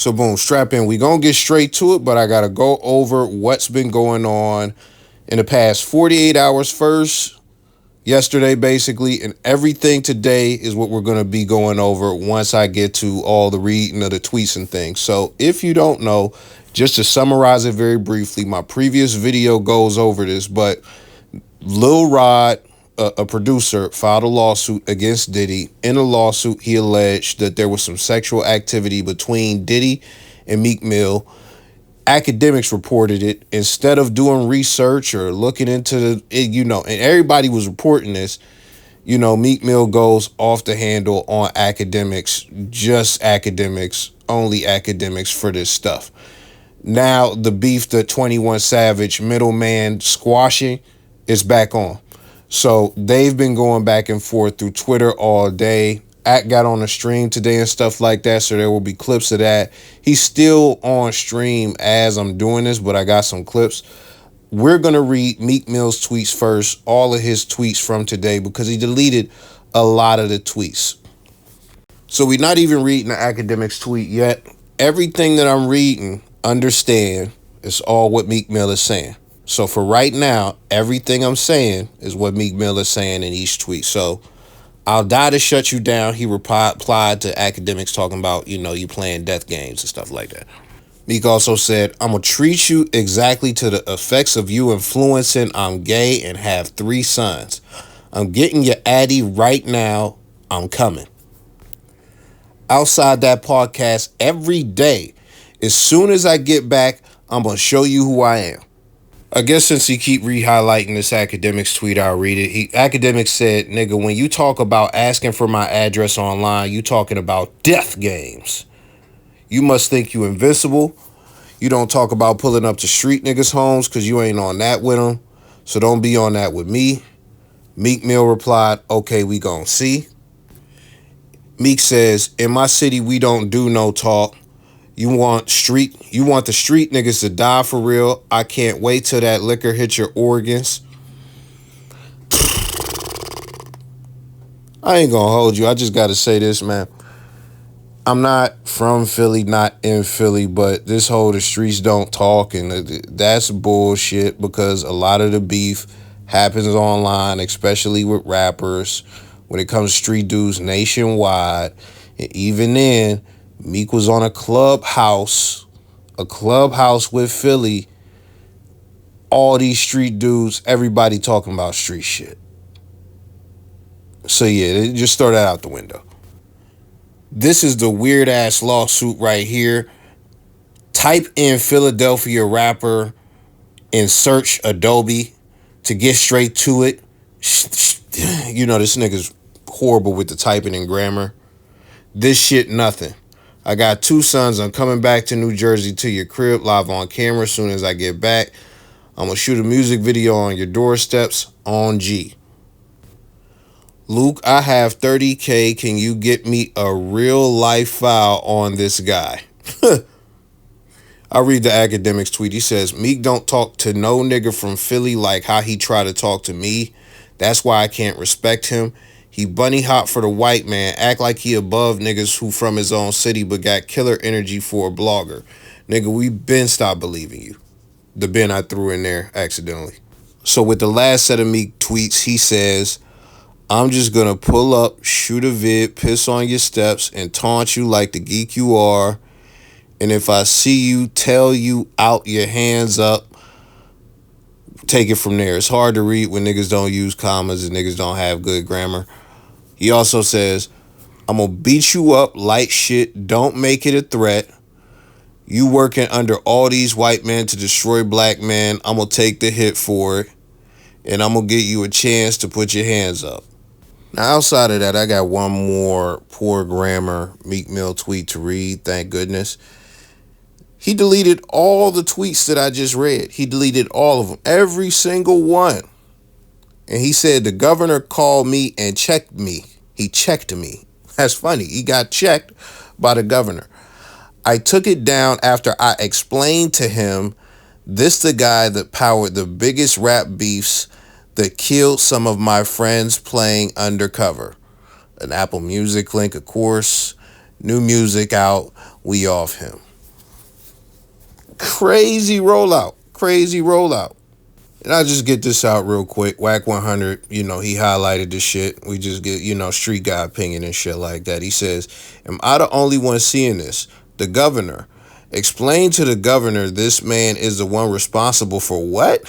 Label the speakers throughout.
Speaker 1: So boom, strap in. We gonna get straight to it, but I gotta go over what's been going on in the past 48 hours first. Yesterday, basically, and everything today is what we're gonna be going over once I get to all the reading of the tweets and things. So if you don't know, just to summarize it very briefly, my previous video goes over this, but Lil Rod, a producer, filed a lawsuit against Diddy. In a lawsuit, he alleged that there was some sexual activity between Diddy and Meek Mill. Akademiks reported it. Instead of doing research or looking into it, and everybody was reporting this, Meek Mill goes off the handle on Akademiks, just Akademiks, only Akademiks for this stuff. Now the beef that 21 Savage, middleman squashing, is back on. So they've been going back and forth through Twitter all day. Act got on the stream today and stuff like that, so there will be clips of that. He's still on stream as I'm doing this, but I got some clips. We're going to read Meek Mill's tweets first, all of his tweets from today, because he deleted a lot of the tweets. So we're not even reading the Akademiks tweet yet. Everything that I'm reading, understand, is all what Meek Mill is saying. So for right now, everything I'm saying is what Meek Mill is saying in each tweet. So I'll die to shut you down. He replied to Akademiks talking about, you playing death games and stuff like that. Meek also said, I'm going to treat you exactly to the effects of you influencing I'm gay and have 3 sons. I'm getting your addy right now. I'm coming. Outside that podcast every day. As soon as I get back, I'm going to show you who I am. I guess since he keep re-highlighting this Akademiks tweet, I'll read it. Akademiks said, nigga, when you talk about asking for my address online, you talking about death games. You must think you invincible. You don't talk about pulling up to street niggas' homes because you ain't on that with them. So don't be on that with me. Meek Mill replied, okay, we gon' see. Meek says, in my city, we don't do no talk. You want the street niggas to die for real. I can't wait till that liquor hit your organs. I ain't gonna hold you. I just gotta say this, man. I'm not from Philly, not in Philly, but this whole the streets don't talk, and that's bullshit because a lot of the beef happens online, especially with rappers, when it comes to street dudes nationwide. And even then, Meek was on a clubhouse with Philly. All these street dudes, everybody talking about street shit. So yeah, just throw that out the window. This is the weird ass lawsuit right here. Type in Philadelphia rapper in search Adobe to get straight to it. This nigga's horrible with the typing and grammar. This shit nothing. I got 2 sons. I'm coming back to New Jersey to your crib live on camera as soon as I get back. I'm going to shoot a music video on your doorsteps on G. Luke, I have 30K. Can you get me a real life file on this guy? I'll read the Akademiks tweet. He says, Meek don't talk to no nigga from Philly like how he try to talk to me. That's why I can't respect him. He bunny hop for the white man, act like he above niggas who from his own city but got killer energy for a blogger. Nigga, we been stopped believing you. The Ben I threw in there accidentally. So with the last set of Meek tweets, he says, I'm just gonna pull up, shoot a vid, piss on your steps, and taunt you like the geek you are. And if I see you, tell you out your hands up. Take it from there. It's hard to read when niggas don't use commas and niggas don't have good grammar. He also says, I'm going to beat you up like shit. Don't make it a threat. You working under all these white men to destroy black men. I'm going to take the hit for it. And I'm going to get you a chance to put your hands up. Now, outside of that, I got one more poor grammar Meek Mill tweet to read. Thank goodness. He deleted all the tweets that I just read. He deleted all of them. Every single one. And he said the governor called me and checked me. He checked me. That's funny. He got checked by the governor. I took it down after I explained to him this the guy that powered the biggest rap beefs that killed some of my friends playing undercover. An Apple Music link, of course. New music out. We off him. Crazy rollout. Crazy rollout. And I'll just get this out real quick. Whack 100, he highlighted the shit. We just get, street guy opinion and shit like that. He says, am I the only one seeing this? The governor. Explain to the governor this man is the one responsible for what?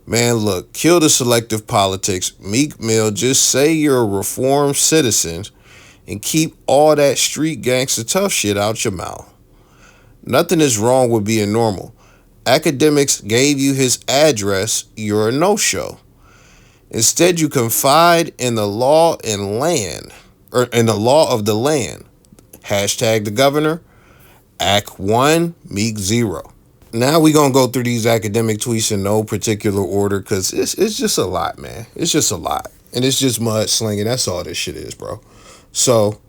Speaker 1: Man, look, kill the selective politics. Meek Mill, just say you're a reformed citizen and keep all that street gangster tough shit out your mouth. Nothing is wrong with being normal. Akademiks gave you his address, you're a no-show. Instead, you confide in the law and land, or in the law of the land. Hashtag the governor, Act 1, Meek 0. Now we gonna go through these academic tweets in no particular order because it's just a lot, man. It's just a lot. And it's just mudslinging. That's all this shit is, bro. So,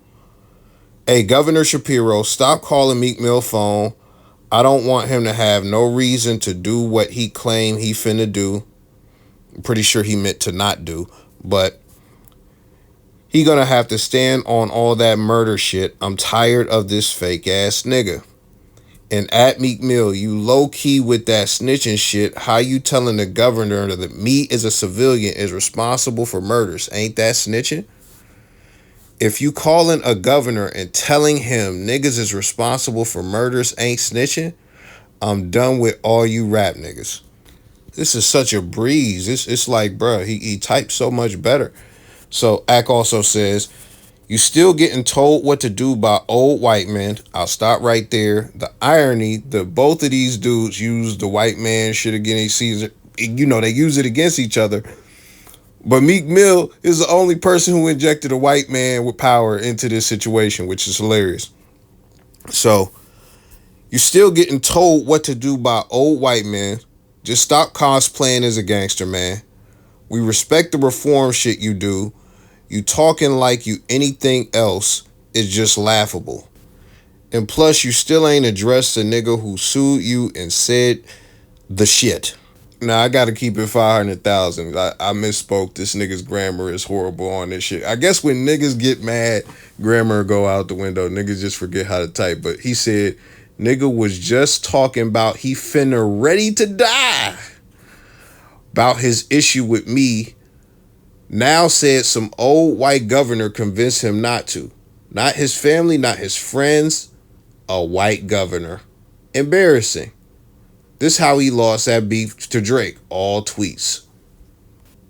Speaker 1: hey, Governor Shapiro, stop calling Meek Mill phone. I don't want him to have no reason to do what he claimed he finna do. I'm pretty sure he meant to not do, but he gonna have to stand on all that murder shit. I'm tired of this fake ass nigga. And at Meek Mill, you low key with that snitching shit. How you telling the governor that me as a civilian is responsible for murders? Ain't that snitching? If you calling a governor and telling him niggas is responsible for murders ain't snitching, I'm done with all you rap niggas. This is such a breeze. It's like, bruh, he types so much better. So Ack also says, you still getting told what to do by old white men. I'll stop right there. The irony that both of these dudes use the white man shit against Caesar. They use it against each other. But Meek Mill is the only person who injected a white man with power into this situation, which is hilarious. So, you're still getting told what to do by old white men. Just stop cosplaying as a gangster, man. We respect the reform shit you do. You talking like you anything else is just laughable. And plus, you still ain't addressed the nigga who sued you and said the shit. Now, I gotta keep it 500,000. I misspoke. This nigga's grammar is horrible on this shit. I guess when niggas get mad, grammar go out the window. Niggas just forget how to type. But he said, nigga was just talking about he finna ready to die. About his issue with me. Now said some old white governor convinced him not to. Not his family, not his friends. A white governor. Embarrassing. This how he lost that beef to Drake. All tweets.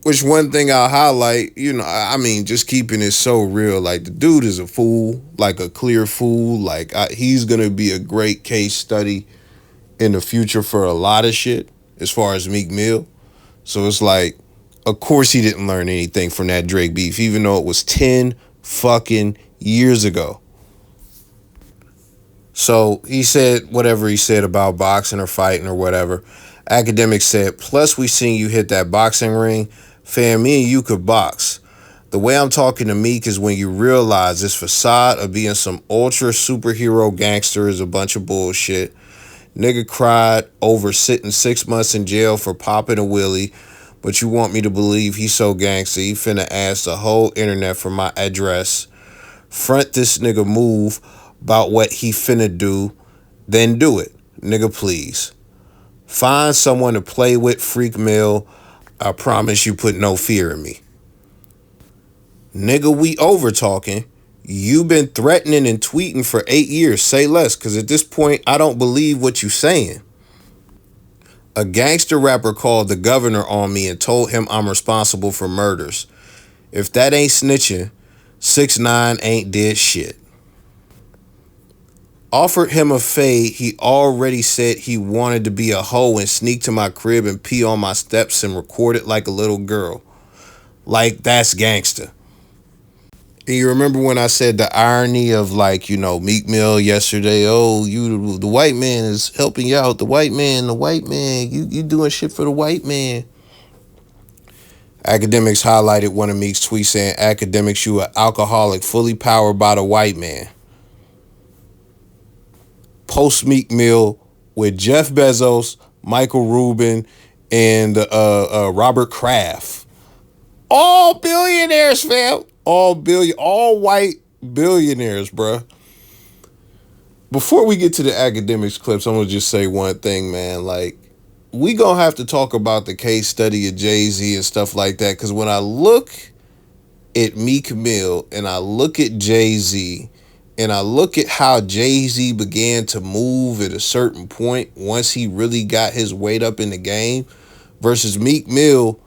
Speaker 1: Which one thing I'll highlight, just keeping it so real. Like, the dude is a fool. Like, a clear fool. Like, he's going to be a great case study in the future for a lot of shit. As far as Meek Mill. So it's like, of course he didn't learn anything from that Drake beef. Even though it was 10 fucking years ago. So he said whatever he said about boxing or fighting or whatever. Akademiks said, plus we seen you hit that boxing ring. Fam, me and you could box. The way I'm talking to Meek is when you realize this facade of being some ultra superhero gangster is a bunch of bullshit. Nigga cried over sitting 6 months in jail for popping a wheelie, but you want me to believe he's so gangster, he finna ask the whole internet for my address. Front this nigga move about what he finna do, then do it. Nigga, please. Find someone to play with, Freak Mill. I promise you put no fear in me. Nigga, we over talking. You been threatening and tweeting for 8 years. Say less, because at this point, I don't believe what you saying. A gangster rapper called the governor on me and told him I'm responsible for murders. If that ain't snitching, 6ix9ine ain't did shit. Offered him a fade, he already said he wanted to be a hoe and sneak to my crib and pee on my steps and record it like a little girl. Like, that's gangster. And you remember when I said the irony of, like, Meek Mill yesterday, the white man is helping you out. The white man, you doing shit for the white man. Akademiks highlighted one of Meek's tweets saying, Akademiks, you an alcoholic fully powered by the white man. Post Meek Mill with Jeff Bezos, Michael Rubin, and Robert Kraft. All billionaires, fam. All white billionaires, bruh. Before we get to the academics clips, I'm gonna just say one thing, man. Like, we gonna have to talk about the case study of Jay-Z and stuff like that. Cause when I look at Meek Mill and I look at Jay-Z and I look at how Jay-Z began to move at a certain point once he really got his weight up in the game versus Meek Mill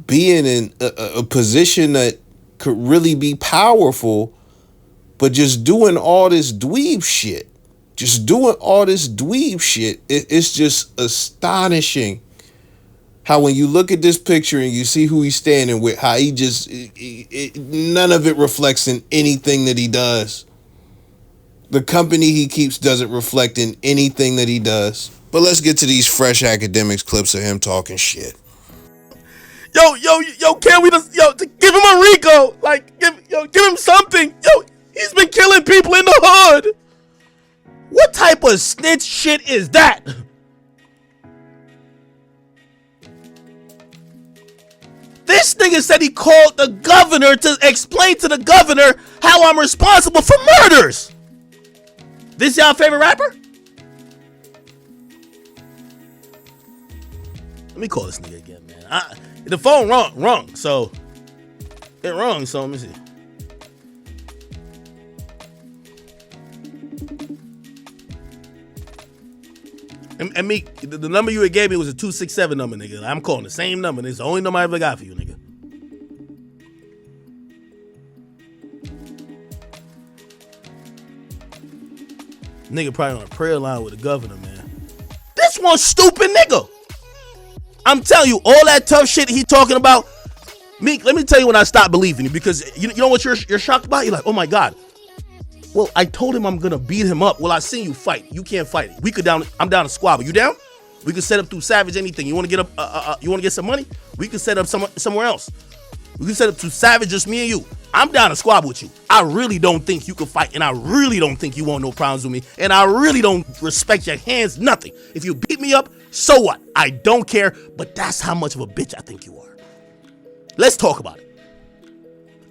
Speaker 1: being in a position that could really be powerful, but just doing all this dweeb shit. Just doing all this dweeb shit. It's just astonishing how when you look at this picture and you see who he's standing with, how he just, none of it reflects in anything that he does. The company he keeps doesn't reflect in anything that he does. But let's get to these fresh academics clips of him talking shit.
Speaker 2: Yo, can we just, give him a Rico? Like, give him something. He's been killing people in the hood. What type of snitch shit is that? This nigga said he called the governor to explain to the governor how I'm responsible for murders. This y'all favorite rapper? Let me call this nigga again, man. The phone rung, so it rung, so let me see. And me, the number you had gave me was a 267 number, nigga. I'm calling the same number. It's the only number I ever got for you, nigga. Nigga probably on a prayer line with the governor, man. This one stupid nigga. I'm telling you, all that tough shit he talking about. Meek, let me tell you when I stopped believing you, because you know what you're shocked about? You're like, oh my God. Well, I told him I'm gonna beat him up. Well, I seen you fight. You can't fight. I'm down to squabble. You down? We could set up through Savage anything. You want to get up? You want to get some money? We could set up somewhere else. We can set up to Savage, just me and you. I'm down to squabble with you. I really don't think you can fight, and I really don't think you want no problems with me, and I really don't respect your hands, nothing. If you beat me up, so what? I don't care, but that's how much of a bitch I think you are. Let's talk about it.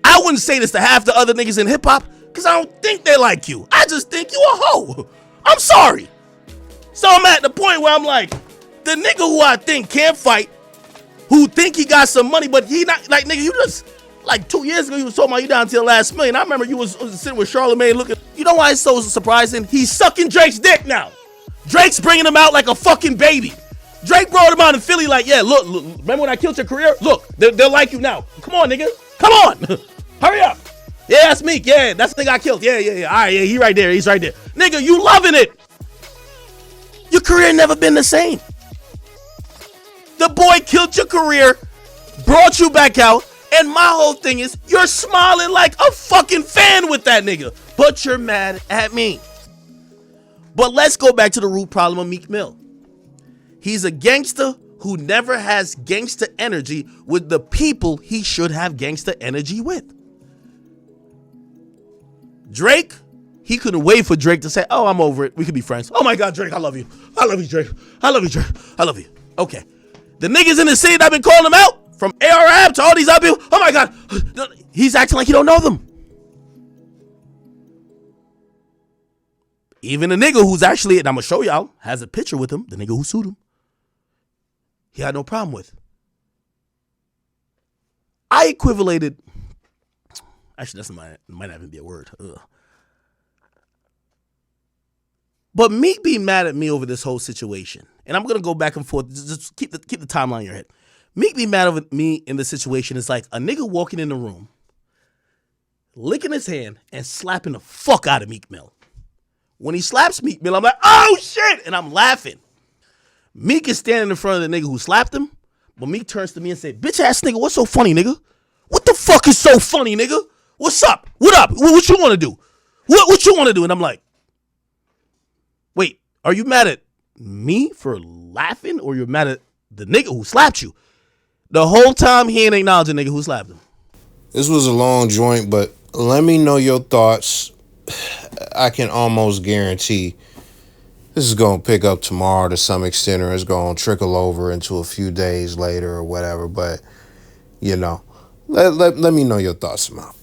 Speaker 2: I wouldn't say this to half the other niggas in hip-hop, because I don't think they like you. I just think you a hoe. I'm sorry. So I'm at the point where I'm like, the nigga who I think can't fight, who think he got some money, but he not, like, nigga, you just, like 2 years ago, you was talking about you down to your last million. I remember you was sitting with Charlamagne looking, you know why it's so surprising? He's sucking Drake's dick now. Drake's bringing him out like a fucking baby. Drake brought him out in Philly like, yeah, look, remember when I killed your career? Look, they'll like you now. Come on, nigga. Come on. Hurry up. Yeah, that's Meek. Yeah, that's the nigga I killed. Yeah. All right, yeah, he right there. He's right there. Nigga, you loving it. Your career never been the same. The boy killed your career, brought you back out, and my whole thing is you're smiling like a fucking fan with that nigga, but you're mad at me. But let's go back to the root problem of Meek Mill. He's a gangster who never has gangster energy with the people he should have gangster energy with. Drake, he couldn't wait for Drake to say, oh, I'm over it. We could be friends. Oh my God, Drake, I love you. I love you, Drake. I love you, Drake. I love you. Okay. The niggas in the city that have been calling him out, from ARAB to all these other people, oh my God, he's acting like he don't know them. Even the nigga who's actually, and I'm going to show y'all, has a picture with him, the nigga who sued him, he had no problem with. I equivalated, actually that's might not even be a word. Ugh. But Meek be mad at me over this whole situation. And I'm going to go back and forth. Just keep the timeline in your head. Meek be mad over me in the situation. It's like a nigga walking in the room, licking his hand and slapping the fuck out of Meek Mill. When he slaps Meek Mill, I'm like, oh shit! And I'm laughing. Meek is standing in front of the nigga who slapped him. But Meek turns to me and says, bitch ass nigga, what's so funny, nigga? What the fuck is so funny, nigga? What's up? What up? What you want to do? What you want to do? And I'm like, wait, are you mad at me for laughing, or you're mad at the nigga who slapped you? The whole time he ain't acknowledging the nigga who slapped him.
Speaker 1: This was a long joint, but let me know your thoughts. I can almost guarantee this is going to pick up tomorrow to some extent, or it's going to trickle over into a few days later or whatever. But, you know, let me know your thoughts, Mal.